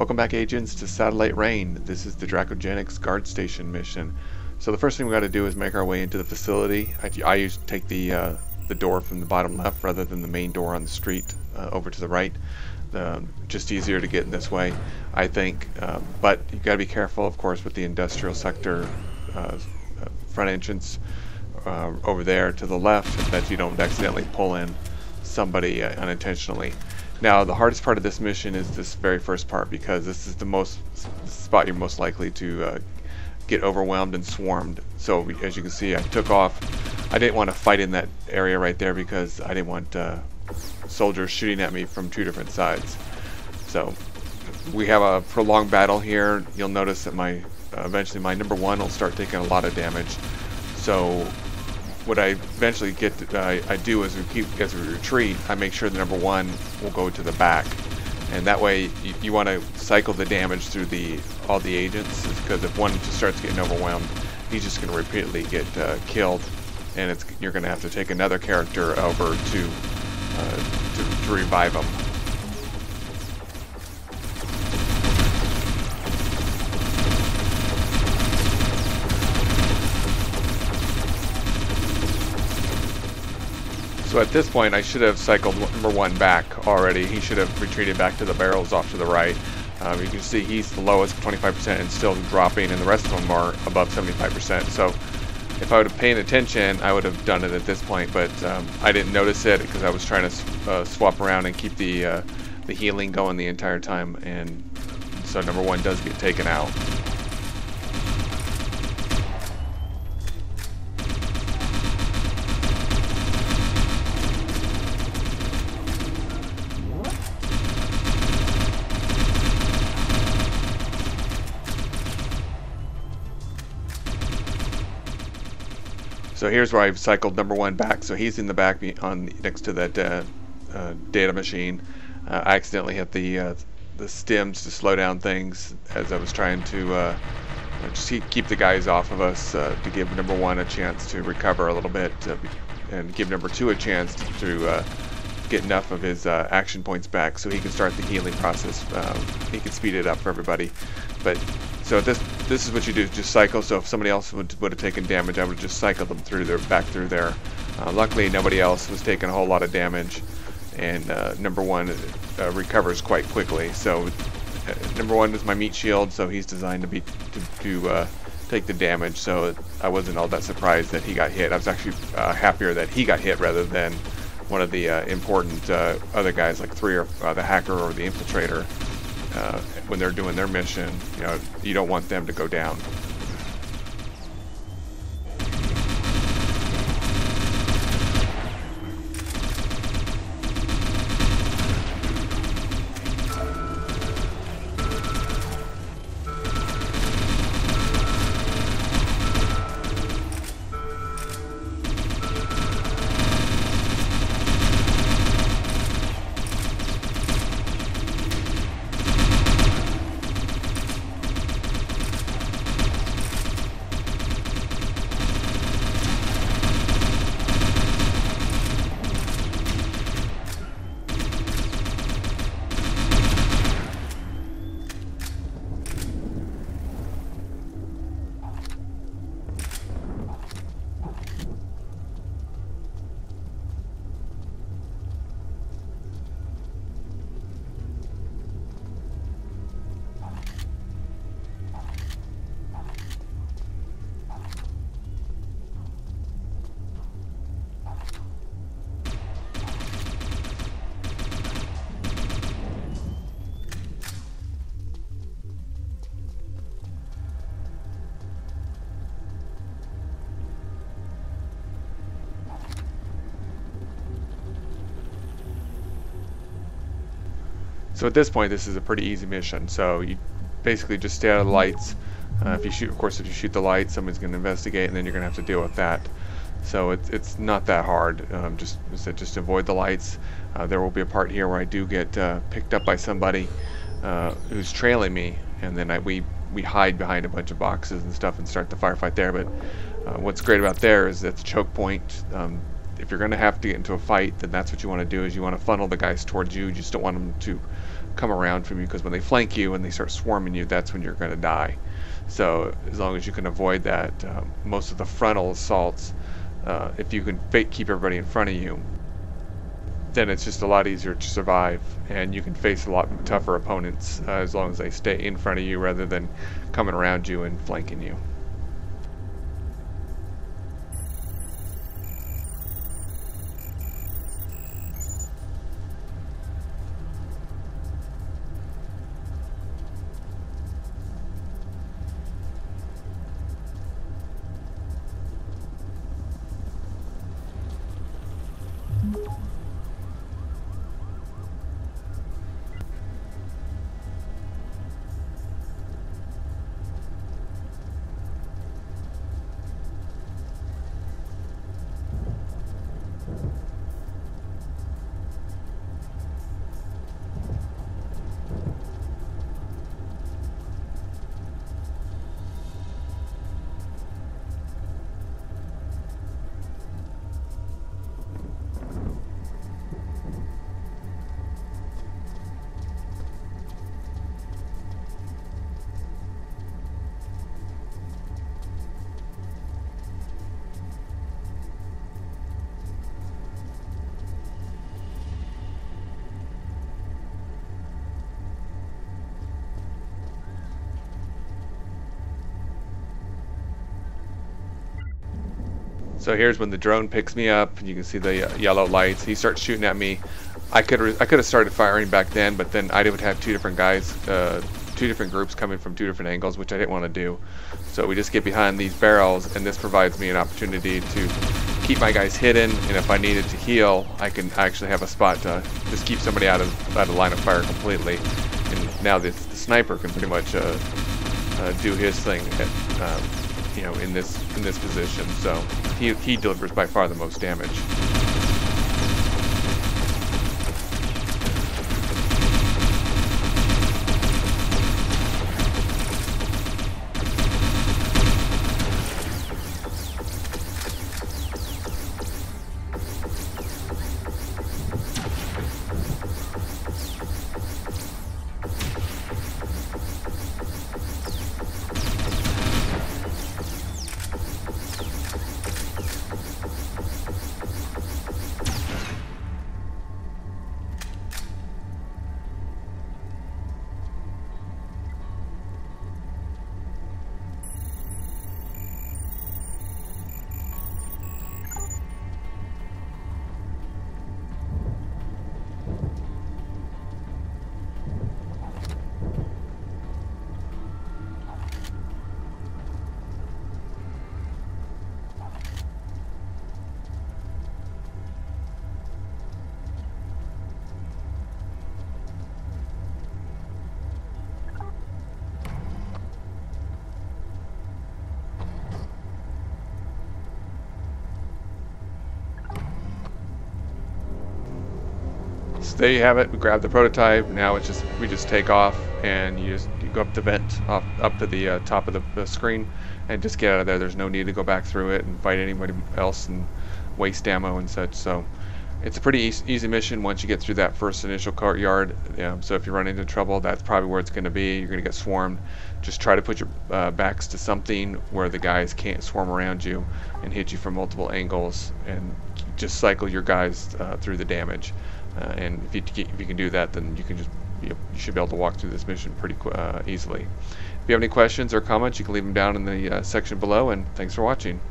Welcome back, agents, to Satellite Reign. This is the Dracogenics guard station mission. So the first thing we got to do is make our way into the facility. I usually take the door from the bottom left rather than the main door on the street over to the right. Just easier to get in this way, I think. But you got to be careful, of course, with the industrial sector front entrance over there to the left, that you don't accidentally pull in somebody unintentionally. Now, the hardest part of this mission is this very first part, because this is the spot you're most likely to get overwhelmed and swarmed. So as you can see, I took off. I didn't want to fight in that area right there because I didn't want soldiers shooting at me from two different sides. So we have a prolonged battle here. You'll notice that eventually my number one will start taking a lot of damage. So what I eventually I do as we retreat, I make sure the number one will go to the back, and that way you want to cycle the damage through all the agents, because if one just starts getting overwhelmed, he's just going to repeatedly get killed, and you're going to have to take another character over to revive him. So at this point, I should have cycled number one back already. He should have retreated back to the barrels off to the right. You can see he's the lowest, 25%, and still dropping, and the rest of them are above 75%. So if I would have paid attention, I would have done it at this point, but I didn't notice it because I was trying to swap around and keep the healing going the entire time, and so number one does get taken out. So here's where I've cycled number one back. So he's in the back next to that data machine. I accidentally hit the stims to slow down things as I was trying to just keep the guys off of us, to give number one a chance to recover a little bit, and give number two a chance to get enough of his action points back so he can start the healing process. He can speed it up for everybody. But so this is what you do, just cycle. So if somebody else would have taken damage, I would have just cycled them back through there. Luckily, nobody else was taking a whole lot of damage, and number one recovers quite quickly. So number one is my meat shield, so he's designed to take the damage. So I wasn't all that surprised that he got hit. I was actually happier that he got hit rather than one of the important other guys, like the hacker or the infiltrator. When they're doing their mission, you don't want them to go down. So at this point, this is a pretty easy mission. So you basically just stay out of the lights. If you shoot the lights, somebody's going to investigate, and then you're going to have to deal with that. So it's not that hard. Just avoid the lights. There will be a part here where I do get picked up by somebody who's trailing me, and then we hide behind a bunch of boxes and stuff and start the firefight there. But what's great about there is that the choke point. If you're going to have to get into a fight, then that's what you want to do, is you want to funnel the guys towards you. You just don't want them to come around from you, because when they flank you and they start swarming you, that's when you're going to die. So as long as you can avoid that, most of the frontal assaults, if you can keep everybody in front of you, then it's just a lot easier to survive, and you can face a lot tougher opponents as long as they stay in front of you rather than coming around you and flanking you. So here's when the drone picks me up, and you can see the yellow lights. He starts shooting at me. I could have started firing back then, but then I would have two different guys, two different groups coming from two different angles, which I didn't want to do. So we just get behind these barrels, and this provides me an opportunity to keep my guys hidden, and if I needed to heal, I can actually have a spot to just keep somebody out of line of fire completely. And now the sniper can pretty much do his thing at, you know, in this position. So he delivers by far the most damage. So there you have it. We grab the prototype. Now it's just we take off, and you go up the vent, up to the top of the screen, and just get out of there. There's no need to go back through it and fight anybody else and waste ammo and such. So it's a pretty easy mission once you get through that first initial courtyard. So if you run into trouble, that's probably where it's going to be. You're going to get swarmed. Just try to put your backs to something where the guys can't swarm around you and hit you from multiple angles, and just cycle your guys through the damage. And if you can do that, then you should be able to walk through this mission pretty easily. If you have any questions or comments, you can leave them down in the section below, and thanks for watching.